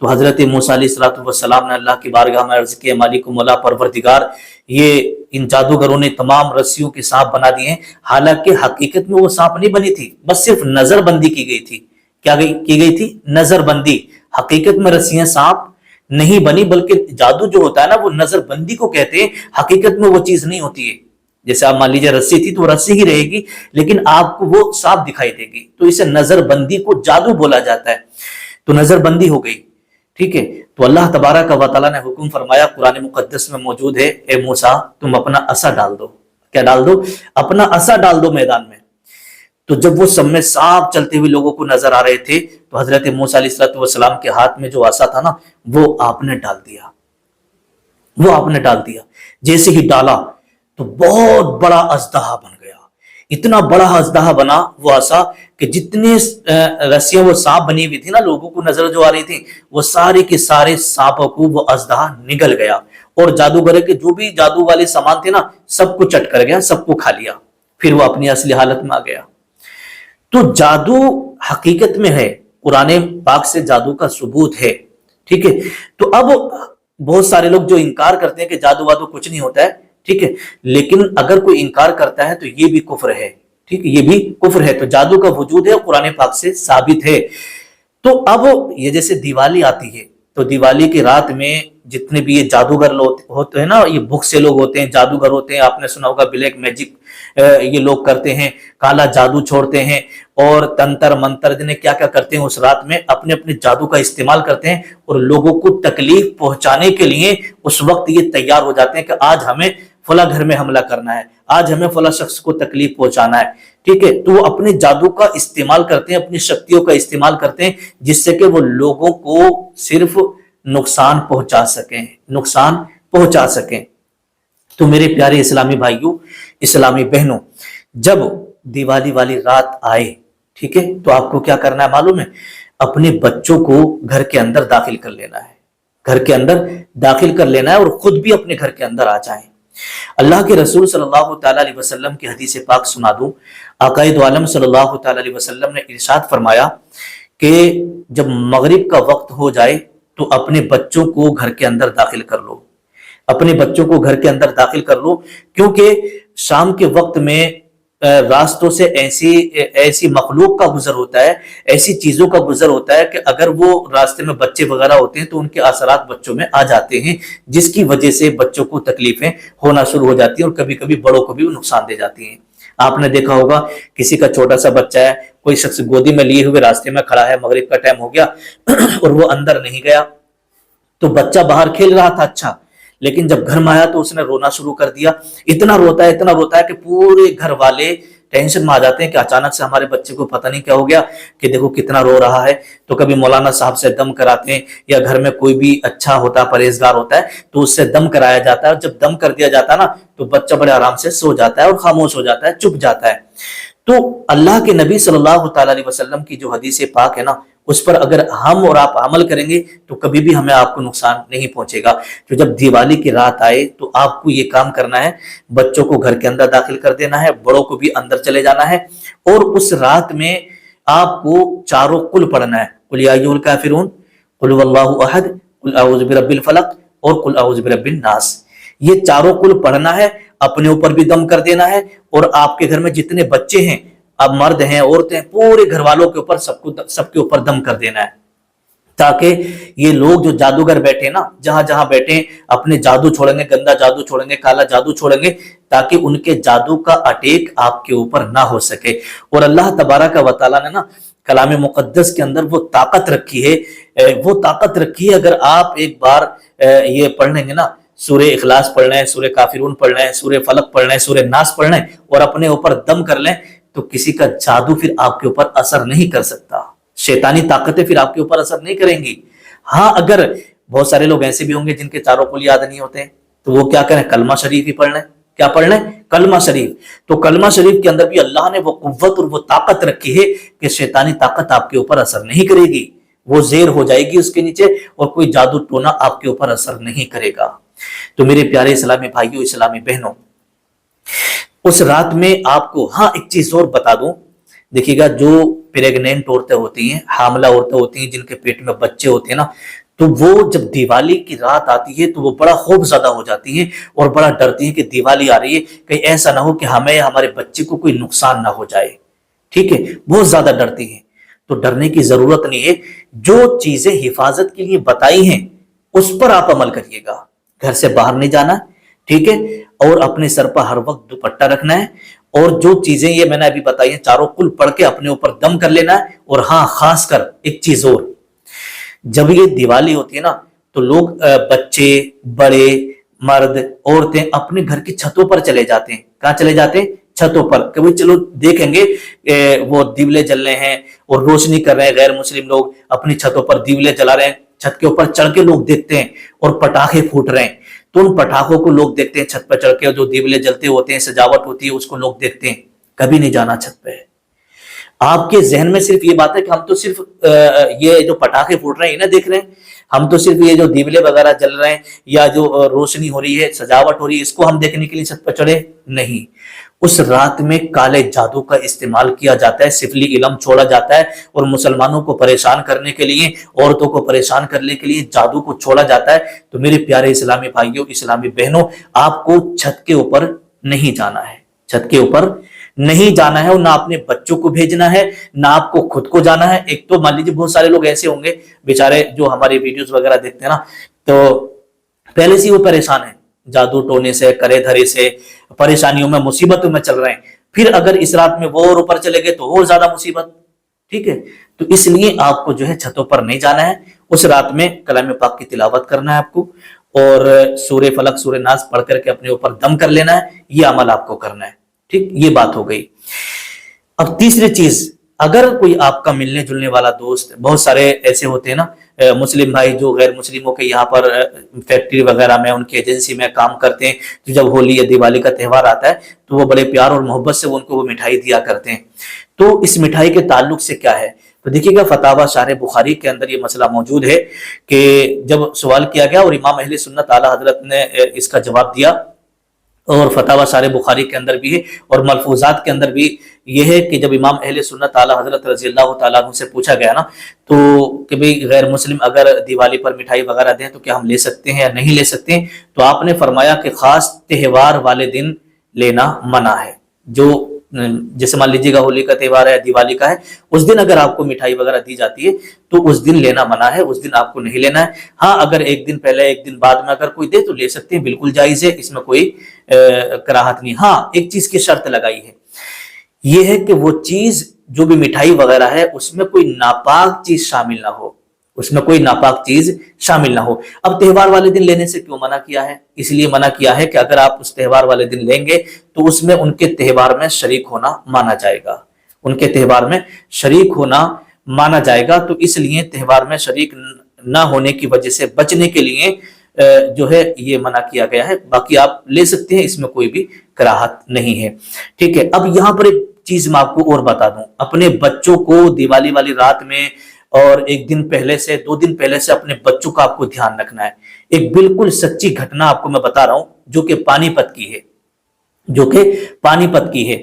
تو حضرت موسیٰ علیہ الصلوۃ والسلام نے اللہ کی بارگاہ میں عرض کیا، مالک و مولا پروردگار، یہ ان جادوگروں نے تمام رسیوں کے سانپ بنا دیے ہیں، حالانکہ حقیقت میں وہ سانپ نہیں بنی تھی، بس صرف نظر بندی کی گئی تھی۔ کیا کی گئی تھی؟ نظر بندی۔ حقیقت میں رسیاں سانپ نہیں بنی، بلکہ جادو جو ہوتا ہے نا وہ نظر بندی کو کہتے ہیں، حقیقت میں وہ چیز نہیں ہوتی ہے۔ جیسے آپ مان لیجیے رسی تھی تو وہ رسی ہی رہے گی، لیکن آپ کو وہ سانپ دکھائی دے گی، تو اسے نظر بندی کو جادو بولا جاتا ہے۔ تو نظر بندی ہو گئی، ٹھیک ہے۔ تو اللہ تبارک و تعالیٰ نے حکم فرمایا، قرآن مقدس میں موجود ہے، اے موسیٰ تم اپنا عصا ڈال دو۔ کیا ڈال دو؟ اپنا عصا ڈال دو میدان میں۔ تو جب وہ سب میں سانپ چلتے ہوئے لوگوں کو نظر آ رہے تھے تو حضرت موسیٰ علیہ السلام کے ہاتھ میں جو عصا تھا نا وہ آپ نے ڈال دیا، وہ آپ نے ڈال دیا۔ جیسے ہی ڈالا تو بہت بڑا اژدہا بن گیا، اتنا بڑا اژدہا بنا وہ عصا کہ جتنے رسیاں وہ سانپ بنی ہوئی تھی نا لوگوں کو نظر جو آ رہی تھی، وہ سارے کے سارے سانپوں کو وہ اژدہا نگل گیا، اور جادوگر کے جو بھی جادو والے سامان تھے نا سب کو چٹ کر گیا، سب کو کھا لیا، پھر وہ اپنی اصلی حالت میں آ گیا۔ تو جادو حقیقت میں ہے، قرآن پاک سے جادو کا ثبوت ہے، ٹھیک ہے۔ تو اب بہت سارے لوگ جو انکار کرتے ہیں کہ جادو وادو کچھ نہیں ہوتا ہے، ٹھیک ہے، لیکن اگر کوئی انکار کرتا ہے تو یہ بھی کفر ہے، ٹھیک ہے، یہ بھی کفر ہے۔ تو جادو کا وجود ہے، قرآن پاک سے ثابت ہے۔ تو اب یہ جیسے دیوالی آتی ہے تو دیوالی کی رات میں جتنے بھی یہ جادوگر لوگ ہوتے ہیں نا، یہ بھوک سے لوگ ہوتے ہیں، جادوگر ہوتے ہیں، آپ نے سنا ہوگا بلیک میجک یہ لوگ کرتے ہیں، کالا جادو چھوڑتے ہیں، اور تنتر منتر جنہیں کیا کیا کرتے ہیں اس رات میں اپنے اپنے جادو کا استعمال کرتے ہیں، اور لوگوں کو تکلیف پہنچانے کے لیے اس وقت یہ تیار ہو جاتے ہیں کہ آج ہمیں فلاں گھر میں حملہ کرنا ہے، آج ہمیں فلاں شخص کو تکلیف پہنچانا ہے، ٹھیک ہے۔ تو وہ اپنے جادو کا استعمال کرتے ہیں، اپنی شکتیوں کا استعمال کرتے ہیں، جس سے کہ وہ لوگوں کو صرف نقصان پہنچا سکیں، نقصان پہنچا سکیں۔ تو میرے پیارے اسلامی بھائیوں، اسلامی بہنوں، جب دیوالی والی رات آئے، ٹھیک ہے، تو آپ کو کیا کرنا ہے معلوم ہے؟ اپنے بچوں کو گھر کے اندر داخل کر لینا ہے، گھر کے اندر داخل کر لینا ہے، اور خود بھی اپنے گھر کے اندر آ جائیں۔ اللہ کے رسول صلی اللہ تعالیٰ علیہ وسلم کی حدیث پاک سنا دوں۔ آقا دو عالم صلی اللہ تعالیٰ علیہ وسلم نے ارشاد فرمایا کہ جب مغرب کا وقت ہو جائے تو اپنے بچوں کو گھر کے اندر داخل کر لو، اپنے بچوں کو گھر کے اندر داخل کر لو، کیونکہ شام کے وقت میں راستوں سے ایسی مخلوق کا گزر ہوتا ہے، ایسی چیزوں کا گزر ہوتا ہے کہ اگر وہ راستے میں بچے وغیرہ ہوتے ہیں تو ان کے اثرات بچوں میں آ جاتے ہیں، جس کی وجہ سے بچوں کو تکلیفیں ہونا شروع ہو جاتی ہیں، اور کبھی کبھی بڑوں کو بھی نقصان دے جاتی ہیں۔ آپ نے دیکھا ہوگا کسی کا چھوٹا سا بچہ ہے، کوئی شخص گودی میں لیے ہوئے راستے میں کھڑا ہے، مغرب کا ٹائم ہو گیا اور وہ اندر نہیں گیا، تو بچہ باہر کھیل رہا تھا، اچھا، لیکن جب گھر میں آیا تو اس نے رونا شروع کر دیا، اتنا روتا ہے کہ پورے گھر والے ٹینشن میں آ جاتے ہیں کہ اچانک سے ہمارے بچے کو پتہ نہیں کیا ہو گیا، کہ دیکھو کتنا رو رہا ہے۔ تو کبھی مولانا صاحب سے دم کراتے ہیں، یا گھر میں کوئی بھی اچھا ہوتا ہے، پرہیزگار ہوتا ہے، تو اس سے دم کرایا جاتا ہے، اور جب دم کر دیا جاتا ہے نا تو بچہ بڑے آرام سے سو جاتا ہے اور خاموش ہو جاتا ہے، چپ جاتا ہے۔ تو اللہ کے نبی صلی اللہ تعالیٰ علیہ وسلم کی جو حدیث پاک ہے نا، اس پر اگر ہم اور آپ عمل کریں گے تو کبھی بھی ہمیں آپ کو نقصان نہیں پہنچے گا۔ تو جب دیوالی کی رات آئے تو آپ کو یہ کام کرنا ہے، بچوں کو گھر کے اندر داخل کر دینا ہے، بڑوں کو بھی اندر چلے جانا ہے، اور اس رات میں آپ کو چاروں قل پڑھنا ہے، قل یا ایھا الکافرون، قل هو اللہ احد، قل اعوذ برب الفلق، اور قل اعوذ برب الناس۔ یہ چاروں قل پڑھنا ہے، اپنے اوپر بھی دم کر دینا ہے، اور آپ کے گھر میں جتنے بچے ہیں، اب مرد ہیں، عورتیں، پورے گھر والوں کے اوپر سب کے اوپر دم کر دینا ہے، تاکہ یہ لوگ جو جادوگر بیٹھے نا، جہاں جہاں بیٹھے اپنے جادو چھوڑیں گے، گندا جادو چھوڑیں گے، کالا جادو چھوڑیں گے، تاکہ ان کے جادو کا اٹیک آپ کے اوپر نہ ہو سکے۔ اور اللہ تبارک و تعالیٰ نے نا کلام مقدس کے اندر وہ طاقت رکھی ہے، اگر آپ ایک بار یہ پڑھ لیں گے نا، سورہ اخلاص پڑھ لیں، سورہ کافرون پڑھ لیں، سورہ فلق پڑھ لیں، سورہ ناس پڑھ لیں، اور اپنے اوپر دم کر لیں، تو کسی کا جادو پھر آپ کے اوپر اثر نہیں کر سکتا، شیطانی طاقتیں پھر آپ کے اوپر اثر نہیں کریں گی۔ ہاں، اگر بہت سارے لوگ ایسے بھی ہوں گے جن کے چاروں قل یاد نہیں ہوتے ہیں، تو وہ کیا کریں؟ کلمہ شریف ہی پڑھ لیں۔ کیا پڑھ لیں؟ کلمہ شریف۔ تو کلمہ شریف کے اندر بھی اللہ نے وہ قوت اور وہ طاقت رکھی ہے کہ شیطانی طاقت آپ کے اوپر اثر نہیں کرے گی، وہ زیر ہو جائے گی اس کے نیچے، اور کوئی جادو ٹونا آپ کے اوپر اثر نہیں کرے گا۔ تو میرے پیارے اسلامی بھائیوں، اسلامی بہنوں، اس رات میں آپ کو ایک چیز اور بتا دوں، دیکھیے گا، جو پریگنینٹ عورتیں ہوتی ہیں، حاملہ عورتیں ہوتی ہیں، جن کے پیٹ میں بچے ہوتے ہیں نا، تو وہ جب دیوالی کی رات آتی ہے تو وہ بڑا خوف زدہ ہو جاتی ہیں اور بڑا ڈرتی ہیں کہ دیوالی آ رہی ہے، کہیں ایسا نہ ہو کہ ہمیں ہمارے بچے کو کوئی نقصان نہ ہو جائے، ٹھیک ہے، بہت زیادہ ڈرتی ہیں۔ تو ڈرنے کی ضرورت نہیں ہے، جو چیزیں حفاظت کے لیے بتائی ہیں اس پر آپ عمل کریے گا۔ گھر سے باہر نہیں جانا، ٹھیک ہے، اور اپنے سر پر ہر وقت دوپٹہ رکھنا ہے، اور جو چیزیں یہ میں نے ابھی بتائی ہیں چاروں کل پڑھ کے اپنے اوپر دم کر لینا ہے۔ اور ہاں، خاص کر ایک چیز اور، جب یہ دیوالی ہوتی ہے نا تو لوگ بچے، بڑے، مرد، عورتیں اپنے گھر کی چھتوں پر چلے جاتے ہیں۔ کہاں چلے جاتے ہیں؟ چھتوں پر، کہ چلو دیکھیں گے وہ دیولے جل رہے ہیں اور روشنی کر رہے ہیں، غیر مسلم لوگ اپنی چھتوں پر دیولے جلا رہے ہیں، چھت کے اوپر چڑھ کے لوگ دیکھتے ہیں اور پٹاخے پھوٹ رہے ہیں، تو ان پٹاخوں کو لوگ دیکھتے ہیں، چھت پر چڑھ کے جو دیولے جلتے ہوتے ہیں، سجاوٹ ہوتی ہے، اس کو لوگ دیکھتے ہیں۔ کبھی نہیں جانا چھت پہ۔ آپ کے ذہن میں صرف یہ بات ہے کہ ہم تو صرف یہ جو پٹاخے پھوٹ رہے ہیں انہیں دیکھ رہے ہیں، ہم تو صرف یہ جو دیولے وغیرہ جل رہے ہیں یا جو روشنی ہو رہی ہے، سجاوٹ ہو رہی ہے، اس کو ہم دیکھنے کے لیے چھت پر چڑھے نہیں۔ اس رات میں کالے جادو کا استعمال کیا جاتا ہے، سفلی علم چھوڑا جاتا ہے، اور مسلمانوں کو پریشان کرنے کے لیے، عورتوں کو پریشان کرنے کے لیے جادو کو چھوڑا جاتا ہے۔ تو میرے پیارے اسلامی بھائیوں، اسلامی بہنوں، آپ کو چھت کے اوپر نہیں جانا ہے، چھت کے اوپر نہیں جانا ہے، اور نہ اپنے بچوں کو بھیجنا ہے، نہ آپ کو خود کو جانا ہے۔ ایک تو مان لیجیے بہت سارے لوگ ایسے ہوں گے بیچارے جو ہماری ویڈیوز وغیرہ دیکھتے ہیں نا، تو پہلے سے وہ پریشان ہیں، جادو ٹونے سے، کرے دھرے سے، پریشانیوں میں، مصیبتوں میں چل رہے ہیں، پھر اگر اس رات میں وہ اور اوپر چلے گئے تو اور زیادہ مصیبت، ٹھیک ہے۔ تو اس لیے آپ کو جو ہے چھتوں پر نہیں جانا ہے، اس رات میں کلام پاک کی تلاوت کرنا ہے آپ کو، اور سورہ فلق، سورہ ناس پڑھ کر کے اپنے اوپر دم کر لینا ہے، یہ عمل آپ کو کرنا ہے، ٹھیک، یہ بات ہو گئی۔ اب تیسری چیز، اگر کوئی آپ کا ملنے جلنے والا دوست، بہت سارے ایسے ہوتے ہیں نا مسلم بھائی جو غیر مسلموں کے یہاں پر فیکٹری وغیرہ میں، ان کی ایجنسی میں کام کرتے ہیں، تو جب ہولی یا دیوالی کا تہوار آتا ہے تو وہ بڑے پیار اور محبت سے ان کو وہ مٹھائی دیا کرتے ہیں۔ تو اس مٹھائی کے تعلق سے کیا ہے؟ تو دیکھیے گا فتاوی شارح بخاری کے اندر یہ مسئلہ موجود ہے کہ جب سوال کیا گیا اور امام اہل سنت اعلی حضرت نے اس کا جواب دیا، اور فتاوی شارح بخاری کے اندر بھی ہے اور ملفوظات کے اندر بھی یہ ہے کہ جب امام اہل سنت اعلی حضرت رضی اللہ تعالیٰ عنہ سے پوچھا گیا نا تو کہ بھئی غیر مسلم اگر دیوالی پر مٹھائی وغیرہ دیں تو کیا ہم لے سکتے ہیں یا نہیں لے سکتے ہیں، تو آپ نے فرمایا کہ خاص تہوار والے دن لینا منع ہے۔ جو جیسے مان لیجیے گا ہولی کا تہوار ہے، دیوالی کا ہے، اس دن اگر آپ کو مٹھائی وغیرہ دی جاتی ہے تو اس دن لینا منع ہے، اس دن آپ کو نہیں لینا ہے۔ ہاں، اگر ایک دن پہلے، ایک دن بعد میں اگر کوئی دے تو لے سکتے ہیں، بالکل جائز ہے، اس میں کوئی کراہت نہیں۔ ہاں، ایک چیز کی شرط لگائی ہے، یہ ہے کہ وہ چیز جو بھی مٹھائی وغیرہ ہے اس میں کوئی ناپاک چیز شامل نہ ہو، اس میں کوئی ناپاک چیز شامل نہ ہو۔ اب تہوار والے دن لینے سے کیوں منع کیا ہے؟ اس لیے منع کیا ہے کہ اگر آپ اس تہوار والے دن لیں گے تو اس میں ان کے تہوار میں شریک ہونا مانا جائے گا، ان کے تہوار میں شریک ہونا مانا جائے گا۔ تو اس لیے تہوار میں شریک نہ ہونے کی وجہ سے بچنے کے لیے جو ہے یہ منع کیا گیا ہے، باقی آپ لے سکتے ہیں، اس میں کوئی بھی کراہت نہیں ہے، ٹھیک ہے۔ اب یہاں پر ایک چیز میں آپ کو اور بتا دوں، اپنے بچوں کو دیوالی والی رات میں اور ایک دن پہلے سے، 2 دن پہلے سے اپنے بچوں کا آپ کو دھیان رکھنا ہے۔ ایک بالکل سچی گھٹنا آپ کو میں بتا رہا ہوں جو کہ پانی پت کی ہے، جو کہ پانی پت کی ہے۔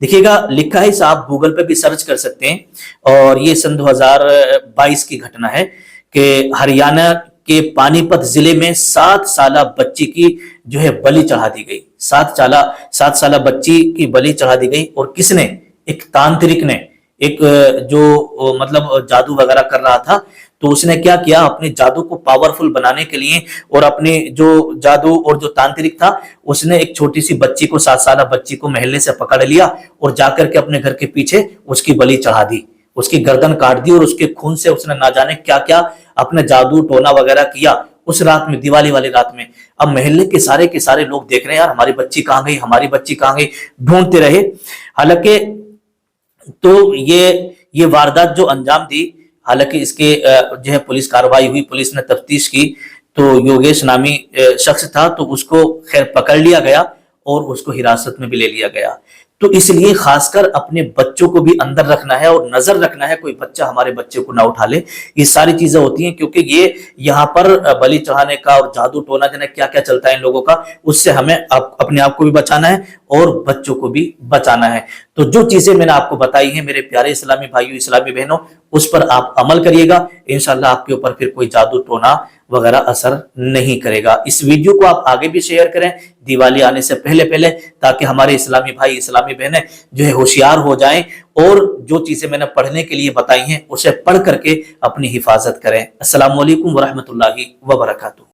دیکھیے گا لکھا ہے، آپ گوگل پہ بھی سرچ کر سکتے ہیں، اور یہ سن 2022 کی گھٹنا ہے کہ ہریانہ کے پانی پت ضلع میں 7 سالہ بچی کی جو ہے بلی چڑھا دی گئی، 7 سالہ بچی کی بلی چڑھا دی گئی، اور کس نے؟ ایک تانترک نے، ایک جو مطلب جادو وغیرہ کر رہا تھا، تو اس نے کیا کیا، اپنے جادو کو پاورفل بنانے کے لیے، اور اپنے جو جادو اور جو تانترک تھا اس نے ایک چھوٹی سی بچی کو، 7 سالہ بچی کو محلے سے پکڑ لیا اور جا کر کے اپنے گھر کے پیچھے اس کی بلی چڑھا دی، اس کی گردن کاٹ دی، اور اس کے خون سے اس نے نہ جانے کیا کیا اپنے جادو ٹونا وغیرہ کیا اس رات میں، دیوالی والی رات میں۔ اب محلے کے سارے لوگ دیکھ رہے ہیں، یار ہماری بچی کہاں گئی، ہماری بچی کہاں گئی، ڈھونڈتے رہے۔ حالانکہ تو یہ واردات جو انجام دی، حالانکہ اس کے جو ہے پولیس کارروائی ہوئی، پولیس نے تفتیش کی، تو یوگیش نامی شخص تھا، تو اس کو خیر پکڑ لیا گیا اور اس کو حراست میں بھی لے لیا گیا۔ تو اس لیے خاص کر اپنے بچوں کو بھی اندر رکھنا ہے اور نظر رکھنا ہے، کوئی بچہ ہمارے بچے کو نہ اٹھا لے۔ یہ ساری چیزیں ہوتی ہیں کیونکہ یہ یہاں پر بلی چڑھانے کا اور جادو ٹونا جانے کیا کیا چلتا ہے ان لوگوں کا، اس سے ہمیں اپنے آپ کو بھی بچانا ہے اور بچوں کو بھی بچانا ہے۔ تو جو چیزیں میں نے آپ کو بتائی ہیں میرے پیارے اسلامی بھائیوں اسلامی بہنوں، اس پر آپ عمل کریے گا، انشاءاللہ آپ کے اوپر پھر کوئی جادو ٹونا وغیرہ اثر نہیں کرے گا۔ اس ویڈیو کو آپ آگے بھی شیئر کریں دیوالی آنے سے پہلے تاکہ ہمارے اسلامی بھائی اسلامی بہنیں جو ہے ہوشیار ہو جائیں اور جو چیزیں میں نے پڑھنے کے لیے بتائی ہیں اسے پڑھ کر کے اپنی حفاظت کریں۔ السلام علیکم ورحمۃ اللہ وبرکاتہ۔